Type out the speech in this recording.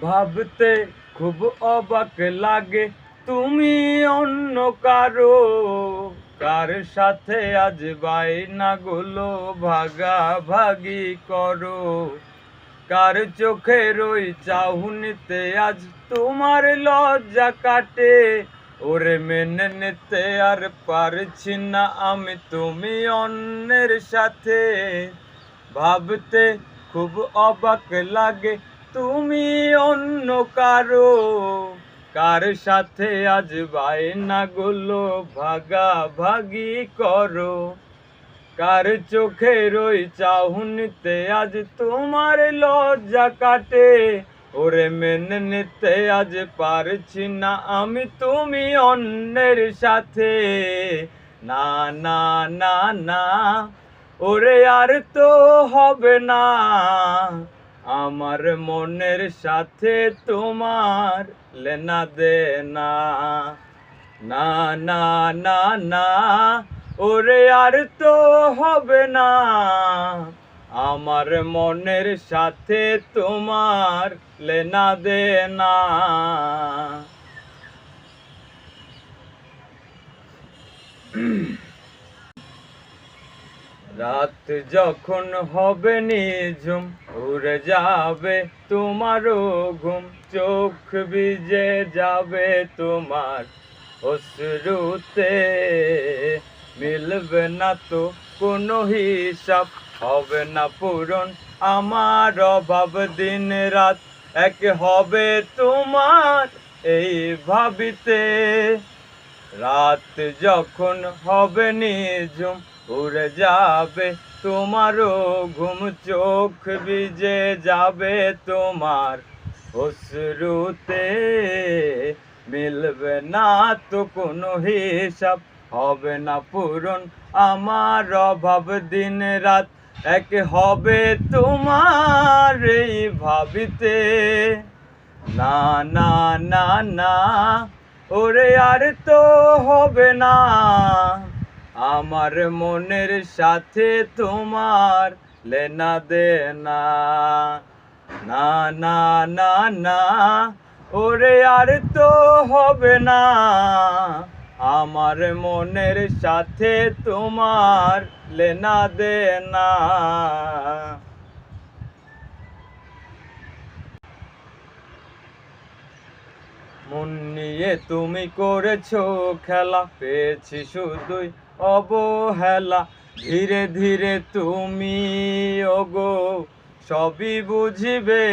ভাবতে খুব অবাক লাগে তুমি অন্য কারো, কার সাথে আজ বায়নাগুলো ভাগাভাগি করো। কার চোখের ওই চাহনিতে আজ তোমার লজ্জা কাটে। ওরে মেনে নিতে আর পারছি না আমি তুমি অন্যের সাথে। ভাবতে খুব অবাক লাগে তুমি অন্য কারো, কার সাথে আজ বায়নাগুলো ভাগাভাগি করো। কার চোখের ওই চাহনিতে আজ তোমার লজ্জা কাটে। ওরে মেনে নিতে আজ পারছি না আমি তুমি অন্যের সাথে। না না না না, ওরে আর তো হবে না আমার মনের সাথে তোমার লেনা দেনা। না না না না, ওরে আর তো হবে না আমার মনের সাথে তোমার লেনা দেনা। রাত যখন হবে নিঝুম উড়ে যাবে তোমারও ঘুম, চোখ ভিজে যাবে তোমার অশ্রুতে। মিলবে না তো কোনো হিসাব, হবে না পূরণ আমার অভাব। দিন রাত এক হবে তোমার এই ভাবিতে। রাত যখন হবে নিঝুম উড়ে যাবে তোমারও ঘুম, চোখ ভিজে যাবে তোমার অশ্রুতে। মিলবে না তো কোনো হিসাব, হবে না পূরণ আমার অভাব। দিন রাত এক হবে তোমার এই ভাবিতে। না না না না, ওরে আর তো হবে না আমার মনের সাথে তোমার লেনা দেনা। না না না না, ওরে আর তো হবে না আমার মনের সাথে তোমার লেনা দেনা। মন নিয়ে তুমি করেছো খেলা, পেয়েছি শুধুই অবহেলা। ধীরে ধীরে তুমি ওগো সবই বুঝিবে।